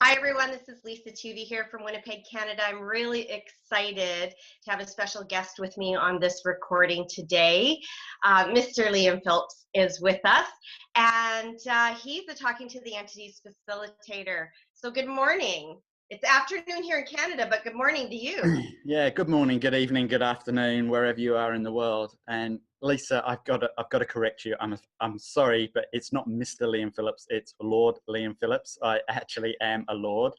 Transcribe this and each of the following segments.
Hi, everyone. This is Lisa Tuvey here from Winnipeg, Canada. I'm really excited to have a special guest with me on this recording today. Mr. Liam Phillips is with us, and he's the Talking to the Entities facilitator. So good morning. It's afternoon here in Canada, but good morning to you. Yeah, good morning, good evening, good afternoon, wherever you are in the world. And Lisa, I've got to correct you. I'm sorry, but it's not Mr. Liam Phillips. It's Lord Liam Phillips. I actually am a lord.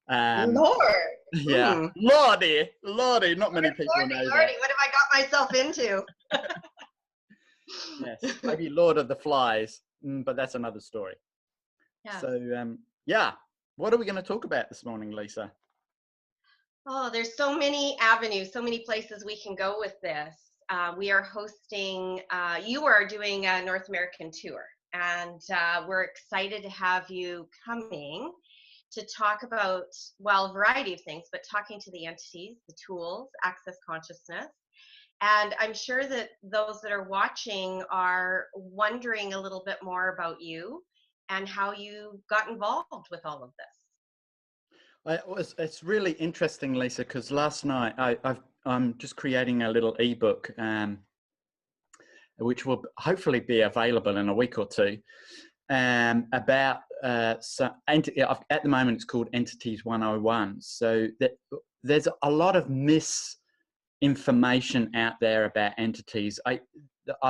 Lord. Yeah, Lordy. Not many people know that. Lordy, what have I got myself into? Yes, maybe Lord of the Flies, but that's another story. Yeah. So, yeah, what are we going to talk about this morning, Lisa? Oh, there's so many avenues, so many places we can go with this. We are hosting, you are doing a North American tour, and we're excited to have you coming to talk about, well, a variety of things, but talking to the entities, the tools, access consciousness. And I'm sure that those that are watching are wondering a little bit more about you and how you got involved with all of this. It's really interesting, Lisa, because last night I'm just creating a little ebook, which will hopefully be available in a week or two, about at the moment it's called Entities 101. So there's a lot of misinformation out there about entities. I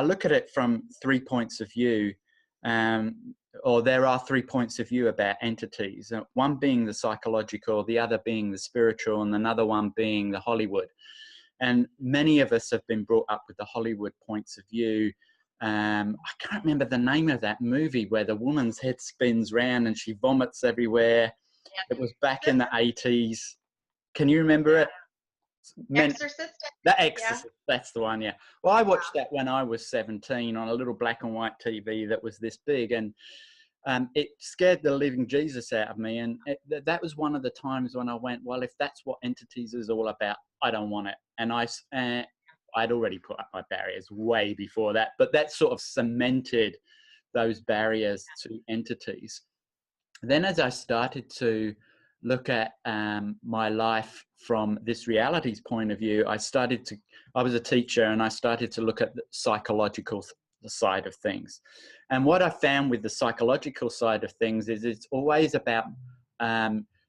look at it from 3 points of view. Or there are 3 points of view about entities, one being the psychological, the other being the spiritual, and another one being the Hollywood. And many of us have been brought up with the Hollywood points of view. I can't remember the name of that movie where the woman's head spins round and she vomits everywhere. It was back in the 80s. Can you remember it? Exorcist. The Exorcist, that's the one, yeah. Well, I watched that when I was 17 on a little black and white TV that was this big, and it scared the living Jesus out of me. And that was one of the times when I went, well, if that's what entities is all about, I don't want it. And I'd already put up my barriers way before that, but that sort of cemented those barriers to entities. Then as I started to look at my life from this reality's point of view, I was a teacher, and I started to look at the psychological side of things. And what I found with the psychological side of things is it's always about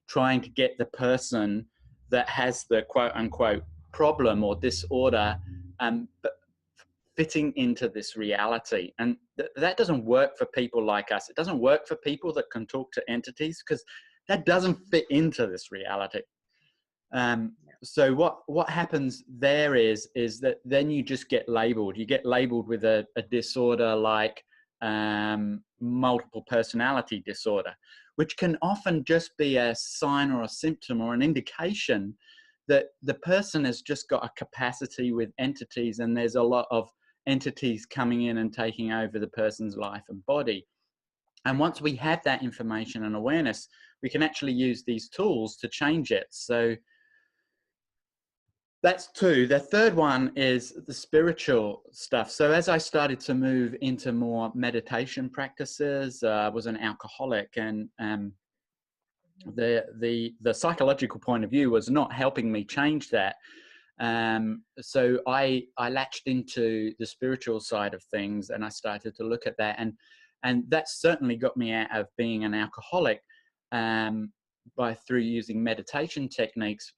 trying to get the person that has the quote unquote problem or disorder fitting into this reality. And that doesn't work for people like us. It doesn't work for people that can talk to entities, because that doesn't fit into this reality. So what happens there is that then you just get labeled. You get labeled with a disorder like multiple personality disorder, which can often just be a sign or a symptom or an indication that the person has just got a capacity with entities, and there's a lot of entities coming in and taking over the person's life and body. And once we have that information and awareness, we can actually use these tools to change it. So that's two. The third one is the spiritual stuff. So as I started to move into more meditation practices, I was an alcoholic, and the psychological point of view was not helping me change that. So I latched into the spiritual side of things, and I started to look at that, and that certainly got me out of being an alcoholic through using meditation techniques.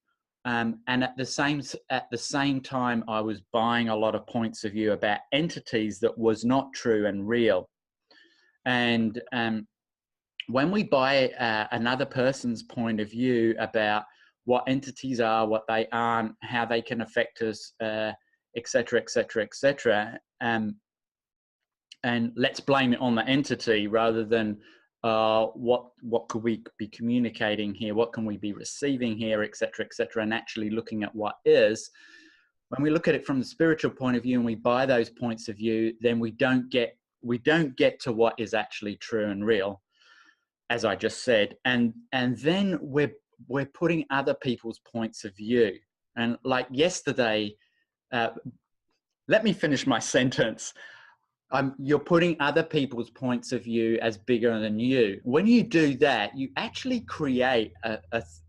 And at the same time, I was buying a lot of points of view about entities that was not true and real. And when we buy another person's point of view about what entities are, what they aren't, how they can affect us, et cetera, et cetera, et cetera, and let's blame it on the entity rather than what could we be communicating here, what can we be receiving here, et cetera, and actually looking at what is. When we look at it from the spiritual point of view and we buy those points of view, then we don't get to what is actually true and real, as I just said, and then we're putting other people's points of view. And like yesterday, let me finish my sentence. you're putting other people's points of view as bigger than you. When you do that, you actually create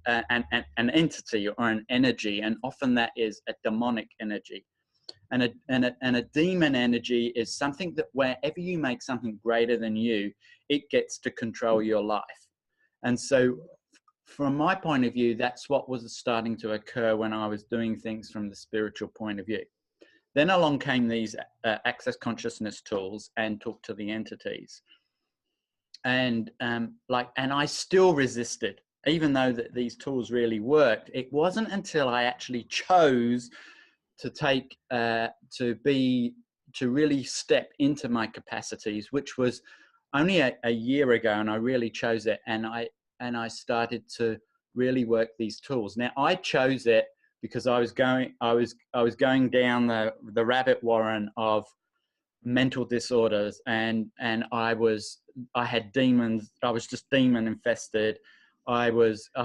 an entity or an energy, and often that is a demonic energy. And a demon energy is something that wherever you make something greater than you, it gets to control your life. And so from my point of view, that's what was starting to occur when I was doing things from the spiritual point of view. Then along came these access consciousness tools and talk to the entities. And and I still resisted, even though that these tools really worked. It wasn't until I actually chose to take to really step into my capacities, which was only a year ago, and I really chose it, and I started to really work these tools. Now I chose it because I was going down the rabbit warren of mental disorders, and I had demons. I was just demon infested. I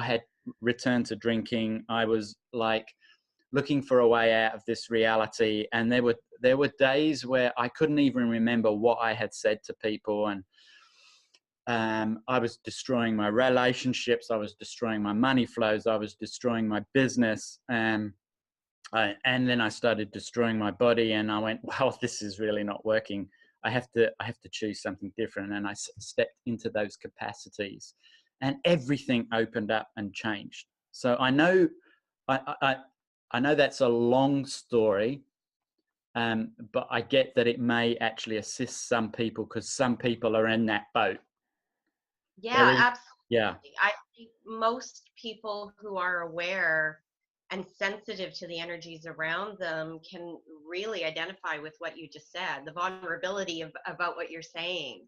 had returned to drinking. I was like looking for a way out of this reality, and there were days where I couldn't even remember what I had said to people, and I was destroying my relationships, I was destroying my money flows, I was destroying my business, and then I started destroying my body, and I went, well, this is really not working. I have to choose something different, and I stepped into those capacities, and everything opened up and changed. So I know I know that's a long story, but I get that it may actually assist some people because some people are in that boat. Yeah, absolutely. Yeah. I think most people who are aware and sensitive to the energies around them can really identify with what you just said, the vulnerability about what you're saying.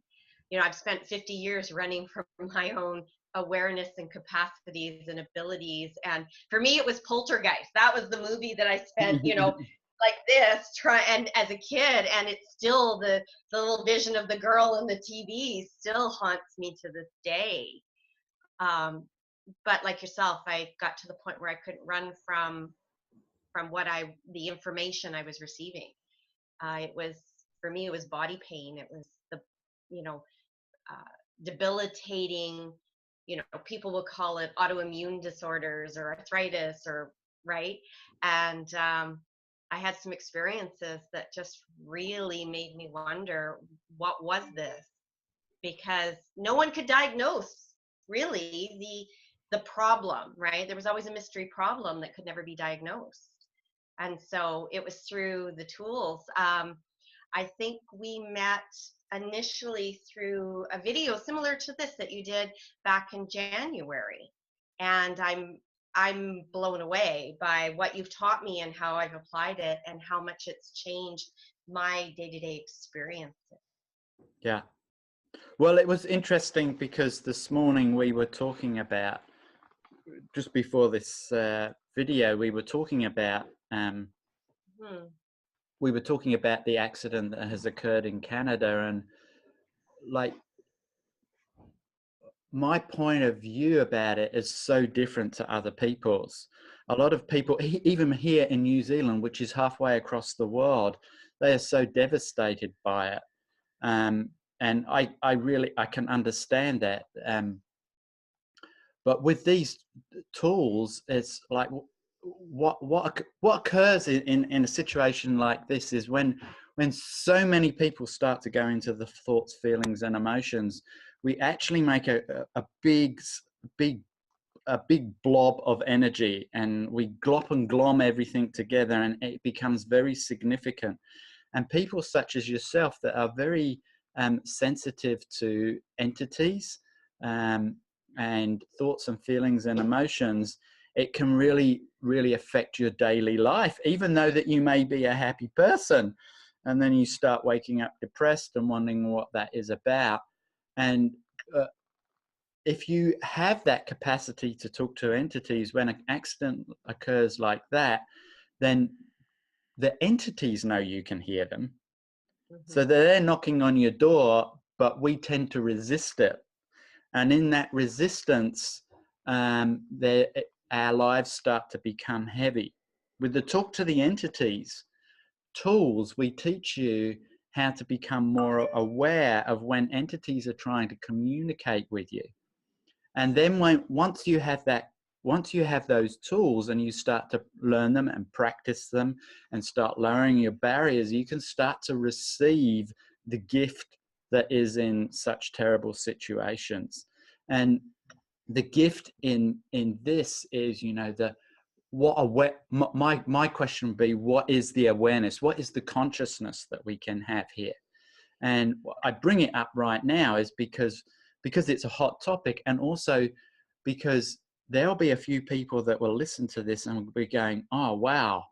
You know, I've spent 50 years running from my own awareness and capacities and abilities. And for me, it was Poltergeist. That was the movie that I spent, like this, and as a kid, and it's still the little vision of the girl in the TV still haunts me to this day. But like yourself, I got to the point where I couldn't run from the information I was receiving. It was, for me, it was body pain. It was the, you know, debilitating, people will call it autoimmune disorders or arthritis, or right. And I had some experiences that just really made me wonder, what was this? Because no one could diagnose really the problem, right? There was always a mystery problem that could never be diagnosed. And so it was through the tools. I think we met initially through a video similar to this that you did back in January. And I'm blown away by what you've taught me and how I've applied it and how much it's changed my day-to-day experiences. Yeah. Well, it was interesting because this morning we were talking about, just before this video, we were talking about the accident that has occurred in Canada, and like my point of view about it is so different to other people's. A lot of people, even here in New Zealand, which is halfway across the world, they are so devastated by it. And I can understand that. But with these tools, it's like what occurs in a situation like this is when so many people start to go into the thoughts, feelings, and emotions, we actually make a big blob of energy, and we glop and glom everything together, and it becomes very significant. And people such as yourself that are very sensitive to entities and thoughts and feelings and emotions, it can really, really affect your daily life, even though that you may be a happy person. And then you start waking up depressed and wondering what that is about. And if you have that capacity to talk to entities, when an accident occurs like that, then the entities know you can hear them. So they're knocking on your door, but we tend to resist it. And in that resistance, our lives start to become heavy. With the talk to the entities tools, we teach you how to become more aware of when entities are trying to communicate with you. And then once you have those tools and you start to learn them and practice them and start lowering your barriers, you can start to receive the gift that is in such terrible situations. And the gift in this is, my question would be, what is the awareness? What is the consciousness that we can have here? And I bring it up right now is because it's a hot topic, and also because there'll be a few people that will listen to this and will be going, oh, wow,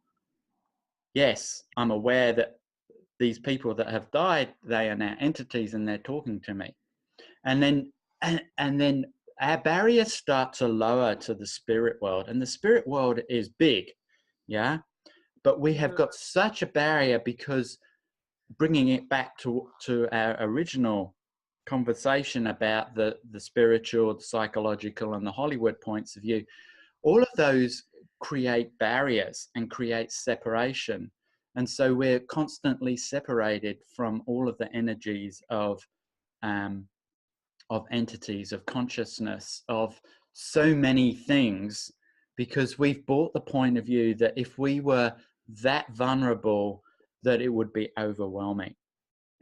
yes, I'm aware that these people that have died, they are now entities and they're talking to me. And then our barriers start to lower to the spirit world, and the spirit world is big, yeah, but we have got such a barrier because, bringing it back to our original conversation about the spiritual, the psychological, and the Hollywood points of view, all of those create barriers and create separation. And so we're constantly separated from all of the energies of entities, of consciousness, of so many things, because we've bought the point of view that if we were that vulnerable, that it would be overwhelming.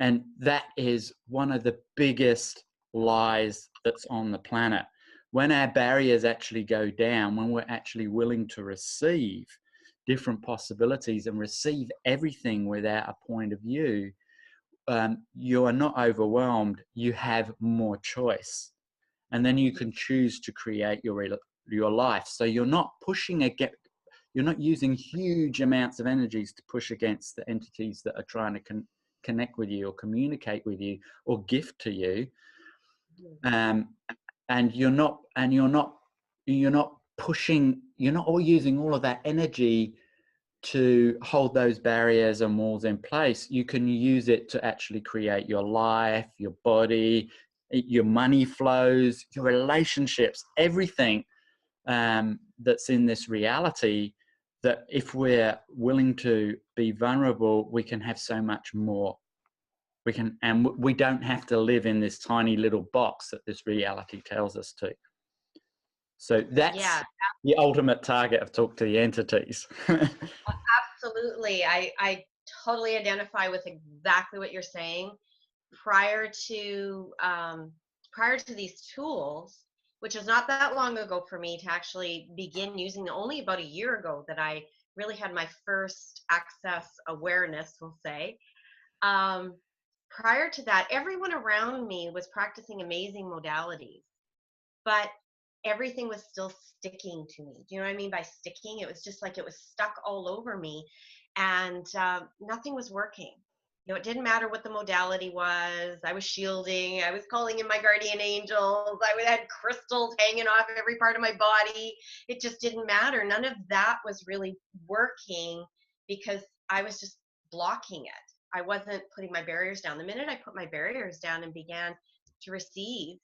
And that is one of the biggest lies that's on the planet. When our barriers actually go down, when we're actually willing to receive different possibilities and receive everything without a point of view, you are not overwhelmed. You have more choice, and then you can choose to create your life. So you're not pushing against. You're not using huge amounts of energies to push against the entities that are trying to connect with you or communicate with you or gift to you. And you're not pushing. You're not all using all of that energy to hold those barriers and walls in place. You can use it to actually create your life, your body, your money flows, your relationships, everything that's in this reality, that if we're willing to be vulnerable, we can have so much more. And we don't have to live in this tiny little box that this reality tells us to. So that's the ultimate target of Talk to the Entities. Absolutely. I totally identify with exactly what you're saying. Prior to these tools, which is not that long ago for me to actually begin using them, only about a year ago that I really had my first access awareness, we'll say. Prior to that, everyone around me was practicing amazing modalities, but everything was still sticking to me. Do you know what I mean by sticking? It was just like it was stuck all over me, and nothing was working. It didn't matter what the modality was. I was shielding. I was calling in my guardian angels. I had crystals hanging off every part of my body. It just didn't matter. None of that was really working because I was just blocking it. I wasn't putting my barriers down. The minute I put my barriers down and began to receive,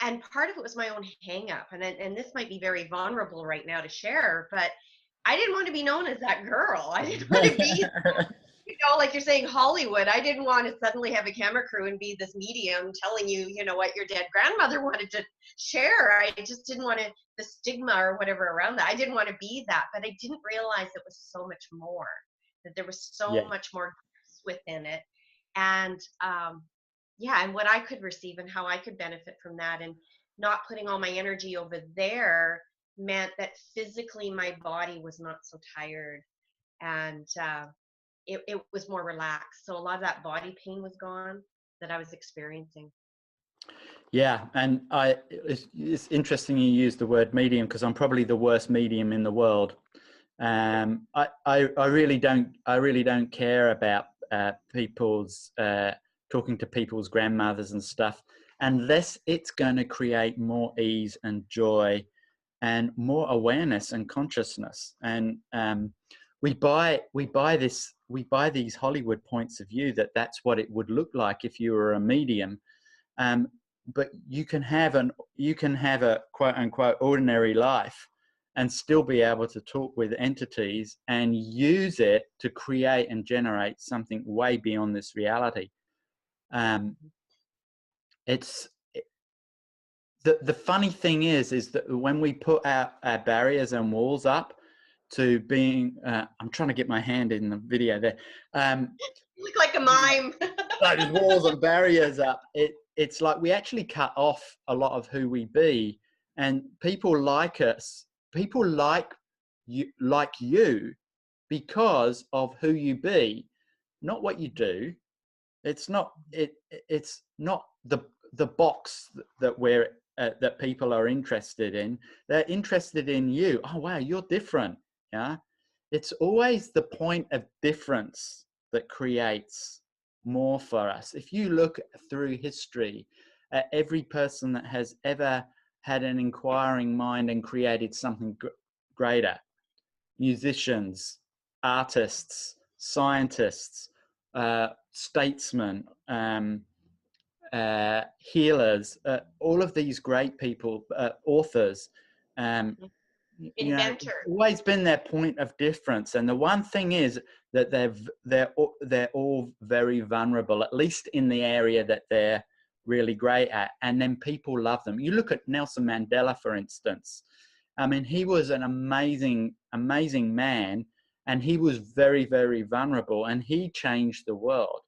and part of it was my own hang up, and this might be very vulnerable right now to share, but I didn't want to be known as that girl. I didn't want to be, like you're saying, Hollywood. I didn't want to suddenly have a camera crew and be this medium telling you, what your dead grandmother wanted to share. I just didn't want to, the stigma or whatever around that. I didn't want to be that, but I didn't realize it was so much more, that there was so much more within it. And, and what I could receive and how I could benefit from that, and not putting all my energy over there meant that physically my body was not so tired, and it was more relaxed. So a lot of that body pain was gone that I was experiencing. Yeah, and it's interesting you use the word medium, because I'm probably the worst medium in the world. I really don't care about people's talking to people's grandmothers and stuff, unless it's going to create more ease and joy and more awareness and consciousness. And we buy these Hollywood points of view that that's what it would look like if you were a medium. But you can have a quote unquote ordinary life and still be able to talk with entities and use it to create and generate something way beyond this reality. It's the funny thing is that when we put our barriers and walls up to being, I'm trying to get my hand in the video there. You look like a mime. Those walls and barriers up. It's like we actually cut off a lot of who we be, and people like us. People like you because of who you be, not what you do. It's not it's not the box that we're that people are interested in. They're interested in you. Oh wow, you're different. Yeah, it's always the point of difference that creates more for us. If you look through history at every person that has ever had an inquiring mind and created something greater, musicians, artists, scientists, statesmen, healers, all of these great people, authors, you know, it's Inventor. always been their point of difference. And the one thing is that they're all very vulnerable, at least in the area that they're really great at. And then people love them. You look at Nelson Mandela, for instance. I mean, he was an amazing, amazing man, and he was very, very vulnerable, and he changed the world.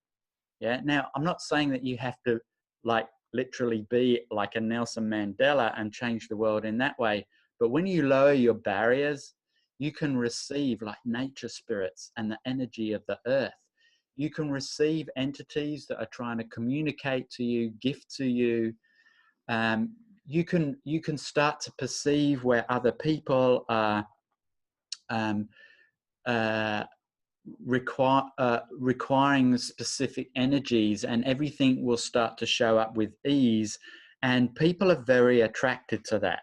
Yeah. Now, I'm not saying that you have to like literally be like a Nelson Mandela and change the world in that way. But when you lower your barriers, you can receive like nature spirits and the energy of the earth. You can receive entities that are trying to communicate to you, gift to you. You can start to perceive where other people are requiring specific energies, and everything will start to show up with ease, and people are very attracted to that.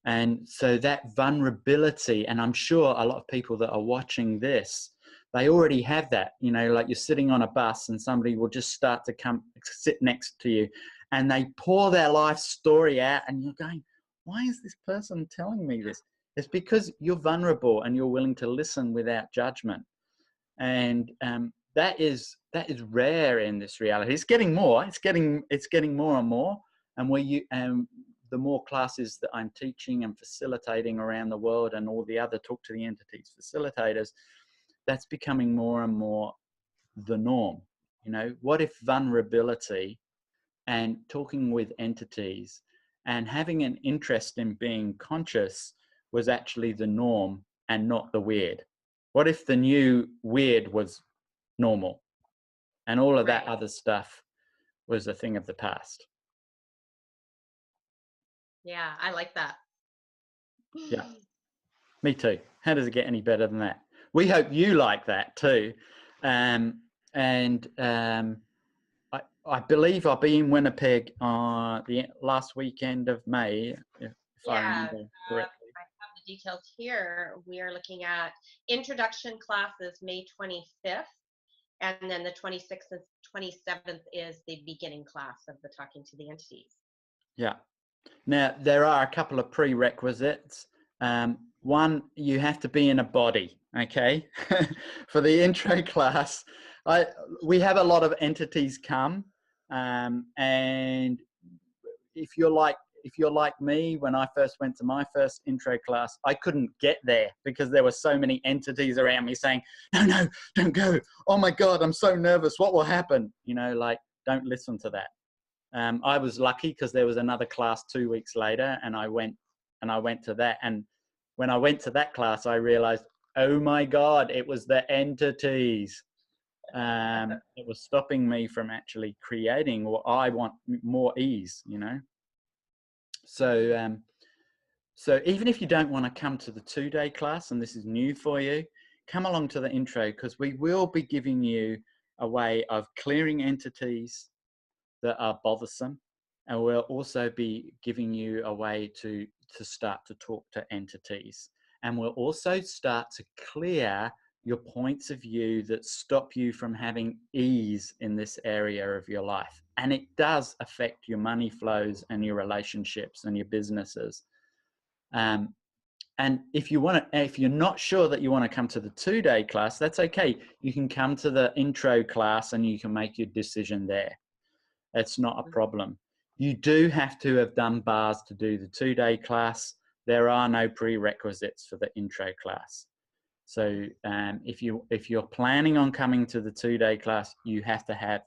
And so that vulnerability, and I'm sure a lot of people that are watching this, they already have that, you know, like you're sitting on a bus and somebody will just start to come sit next to you and they pour their life story out and you're going, why is this person telling me this? It's because you're vulnerable and you're willing to listen without judgment. And that is rare in this reality. It's getting more. It's getting more and more. And the more classes that I'm teaching and facilitating around the world, and all the other Talk to the Entities facilitators, that's becoming more and more the norm. You know, what if vulnerability and talking with entities and having an interest in being conscious was actually the norm and not the weird? What if the new weird was normal and all of that other stuff was a thing of the past? Yeah, I like that. Yeah, me too. How does it get any better than that? We hope you like that too. I believe I'll be in Winnipeg on the last weekend of May, if I Yeah, remember correctly. I have the details here. We are looking at introduction classes May 25th, and then the 26th and 27th is the beginning class of the Talking to the Entities. Yeah. Now, there are a couple of prerequisites. One, you have to be in a body, okay? For the intro class, we have a lot of entities come, and if you're like me, when I first went to my first intro class, I couldn't get there because there were so many entities around me saying, no, don't go. Oh my God, I'm so nervous. What will happen? You know, like, don't listen to that. I was lucky because there was another class 2 weeks later, and I went to that. And when I went to that class, I realized, oh my God, it was the entities. It was stopping me from actually creating what I want, more ease, you know? So, so even if you don't want to come to the 2-day class, and this is new for you, come along to the intro, because we will be giving you a way of clearing entities that are bothersome, and we'll also be giving you a way to start to talk to entities, and we'll also start to clear your points of view that stop you from having ease in this area of your life. And it does affect your money flows and your relationships and your businesses. And And if you're not sure that you want to come to the 2-day class, that's okay. You can come to the intro class and you can make your decision there. It's not a problem. You do have to have done bars to do the 2-day class. There are no prerequisites for the intro class. So if you're planning on coming to the 2-day class, you have to have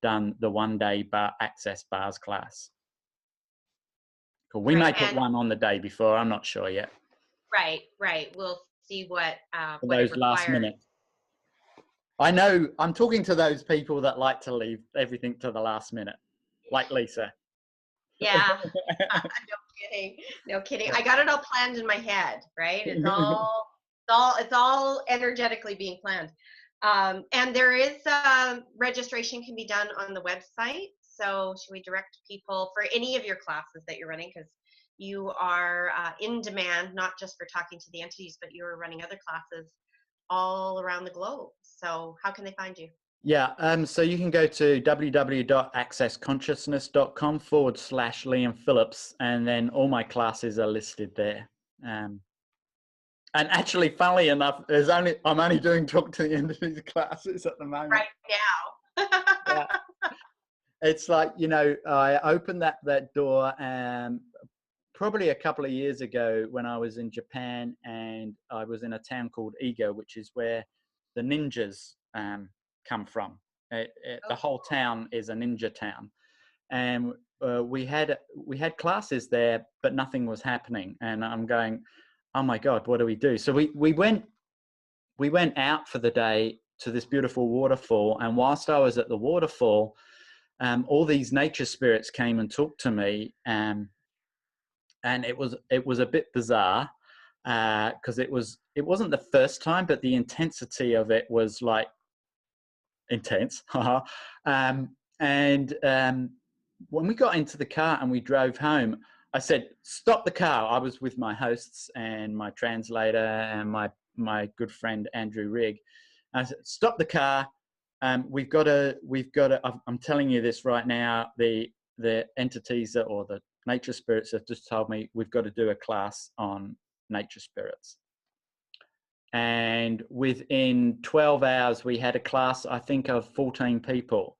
done the 1-day bar access bars class. Cool. We may put one on the day before. I'm not sure yet. Right. We'll see what For what those it last requires. minute. I know I'm talking to those people that like to leave everything to the last minute, like Lisa. Yeah. No kidding. I got it all planned in my head, right? It's all energetically being planned. And there is registration can be done on the website. So should we direct people for any of your classes that you're running? Because you are in demand, not just for talking to the entities, but you're running other classes all around the globe. So how can they find you? Yeah, so you can go to www.accessconsciousness.com/Liam Phillips, and then all my classes are listed there. And actually, funnily enough, I'm only doing Talk to the Entities classes at the moment. Right now. Yeah. It's like, I opened that door probably a couple of years ago when I was in Japan, and I was in a town called Iga, which is where the ninjas come from. The whole town is a ninja town, and we had classes there, but nothing was happening. And I'm going, oh my God, what do we do? So we went out for the day to this beautiful waterfall, and whilst I was at the waterfall, all these nature spirits came and talked to me, and it was a bit bizarre because it wasn't the first time, but the intensity of it was like intense. And when we got into the car and we drove home, I said, "Stop the car." I was with my hosts and my translator and my good friend Andrew Rigg. I said, "Stop the car. We've got to. I'm telling you this right now. The entities or the nature spirits have just told me we've got to do a class on nature spirits." And within 12 hours, we had a class, I think, of 14 people.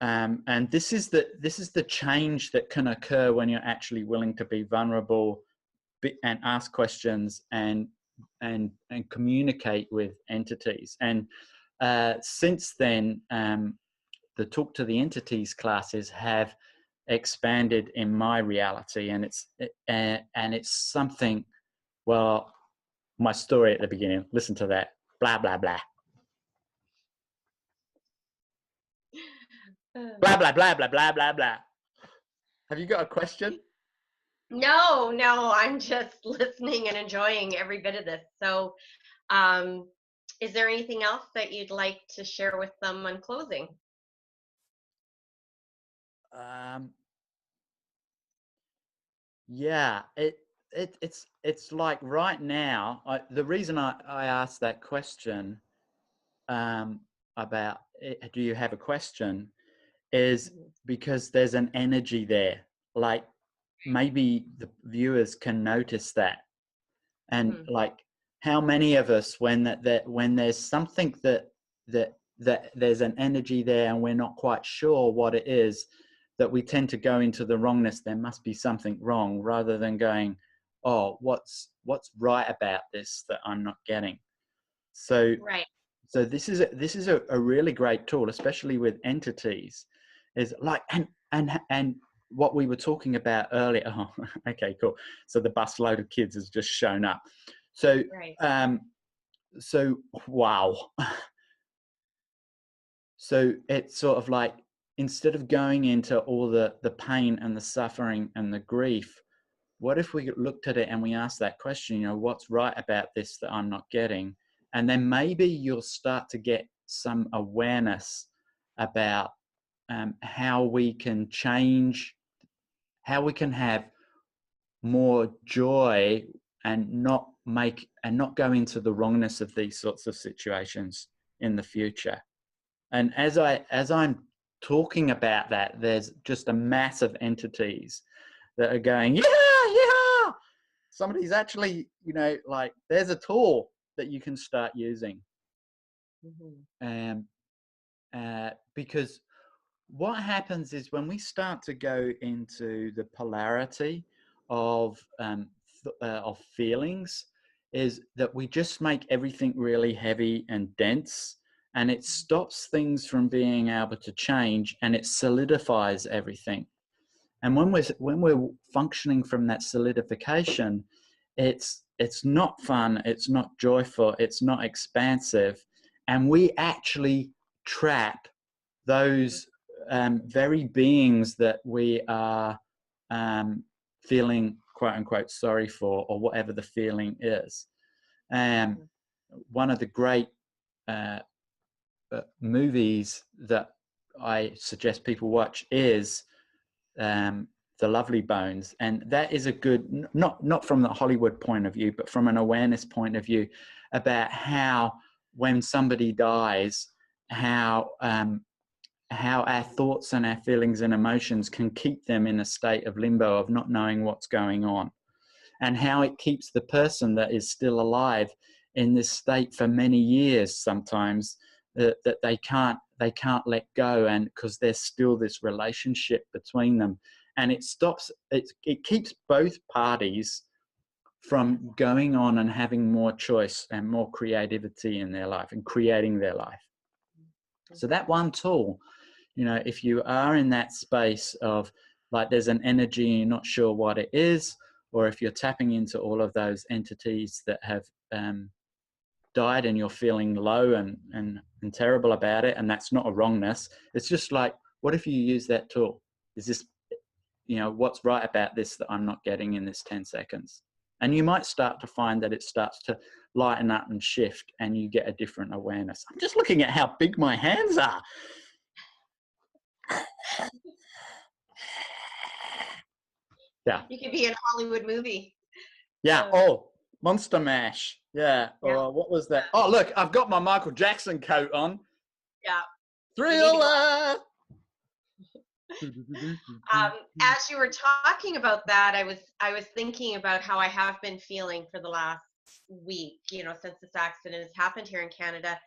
And this is the change that can occur when you're actually willing to be vulnerable and ask questions and communicate with entities. And since then, the Talk to the Entities classes have expanded in my reality, and it's something. Well, my story at the beginning. Listen to that. Blah blah blah. Blah blah blah blah blah blah blah. Have you got a question? No, I'm just listening and enjoying every bit of this. So, is there anything else that you'd like to share with them on closing? Yeah, it's like right now. The reason I asked that question about do you have a question is because there's an energy there. Like maybe the viewers can notice that, and like how many of us when there's something that there's an energy there and we're not quite sure what it is, that we tend to go into the wrongness. There must be something wrong, rather than going, oh, what's right about this that I'm not getting. So Right. So this is a really great tool, especially with entities, is like and what we were talking about earlier. Oh, okay, cool. So the busload of kids has just shown up. So Right. So wow. So it's sort of like, instead of going into all the pain and the suffering and the grief, what if we looked at it and we asked that question, what's right about this that I'm not getting? And then maybe you'll start to get some awareness about how we can change, how we can have more joy and not go into the wrongness of these sorts of situations in the future. And as I'm talking about that, there's just a mass of entities that are going, yeah, somebody's actually, like there's a tool that you can start using. Mhm. Because what happens is when we start to go into the polarity of of feelings, is that we just make everything really heavy and dense, and it stops things from being able to change, and it solidifies everything. And when we're functioning from that solidification, it's not fun, it's not joyful, it's not expansive, and we actually trap those very beings that we are feeling quote unquote sorry for, or whatever the feeling is. Um, Mhm. One of the great uh, movies that I suggest people watch is The Lovely Bones, and that is a good, not from the Hollywood point of view, but from an awareness point of view, about how when somebody dies, how our thoughts and our feelings and emotions can keep them in a state of limbo of not knowing what's going on, and how it keeps the person that is still alive in this state for many years sometimes, that they can't let go, and because there's still this relationship between them, and it keeps both parties from going on and having more choice and more creativity in their life and creating their life. So that one tool, if you are in that space of like there's an energy and you're not sure what it is, or if you're tapping into all of those entities that have died and you're feeling low and terrible about it, and that's not a wrongness, it's just like, what if you use that tool? Is this, what's right about this that I'm not getting in this 10 seconds? And you might start to find that it starts to lighten up and shift, and you get a different awareness. I'm just looking at how big my hands are. Yeah. You could be in a Hollywood movie. Yeah. Uh, Oh, Monster Mash. Yeah. yeah, Or what was that? Oh, look, I've got my Michael Jackson coat on. yeah. You need to go. Thriller. As you were talking about that, I was thinking about how I have been feeling for the last week, since this accident has happened here in Canada,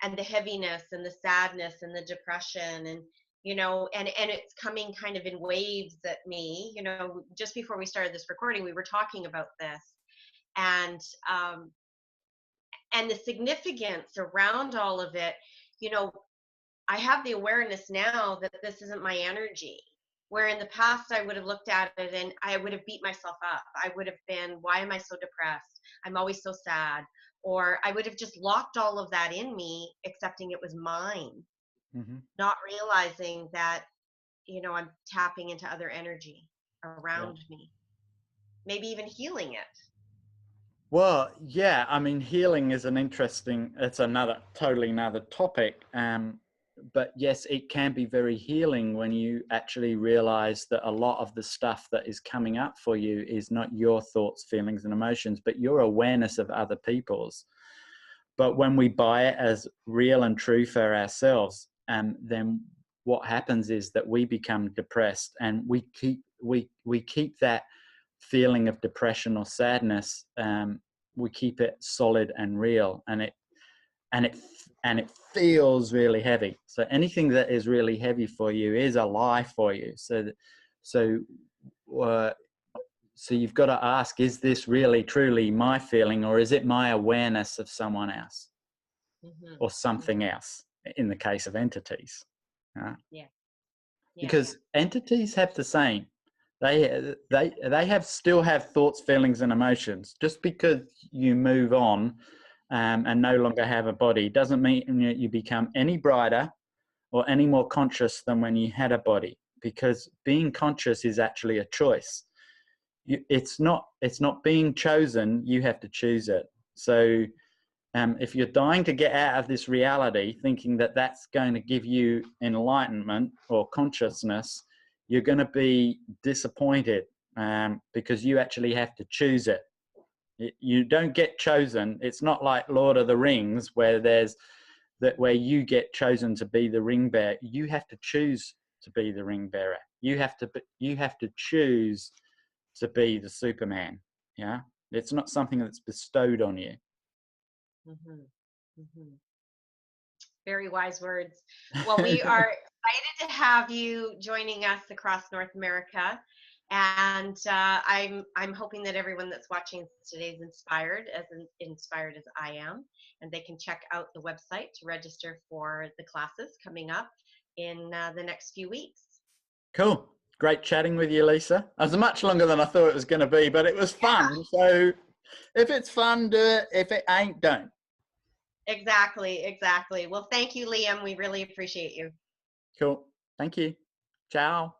and the heaviness and the sadness and the depression, and and it's coming kind of in waves at me. Just before we started this recording, we were talking about this, and um, and the significance around all of it. You know, I have the awareness now that this isn't my energy. Where in the past I would have looked at it and I would have beat myself up. I would have been, why am I so depressed? I'm always so sad. Or I would have just locked all of that in me, accepting it was mine, Mhm. not realizing that, I'm tapping into other energy Yeah. around me, maybe even healing it. Well, yeah, I mean, healing is it's totally another topic. But yes, it can be very healing when you actually realize that a lot of the stuff that is coming up for you is not your thoughts, feelings, and emotions, but your awareness of other people's. But when we buy it as real and true for ourselves, then what happens is that we become depressed, and we keep that feeling of depression or sadness. We keep it solid and real, and it feels really heavy. So anything that is really heavy for you is a lie for you. So uh, so you've got to ask: is this really truly my feeling, or is it my awareness of someone else Hmm. or something else? In the case of entities, uh, Yeah, yeah, because entities have the same. They have still have thoughts, feelings, and emotions. Just because you move on and no longer have a body doesn't mean that you become any brighter or any more conscious than when you had a body. Because being conscious is actually a choice. It's not being chosen. You have to choose it. So if you're dying to get out of this reality, thinking that that's going to give you enlightenment or consciousness, you're going to be disappointed because you actually have to choose it. You don't get chosen. It's not like Lord of the Rings where you get chosen to be the ring bearer. You have to choose to be the ring bearer. You have to choose to be the Superman. Yeah. It's not something that's bestowed on you. Mhm. Mhm. Very wise words. Well, we are excited to have you joining us across North America, and I'm hoping that everyone that's watching today is inspired as I am, and they can check out the website to register for the classes coming up in the next few weeks. Cool. Great chatting with you, Lisa. It was much longer than I thought it was going to be, but it was fun. So if it's fun, do it. If it ain't, don't. Exactly, exactly. Well, thank you, Liam. We really appreciate you. Cool. Thank you. Ciao.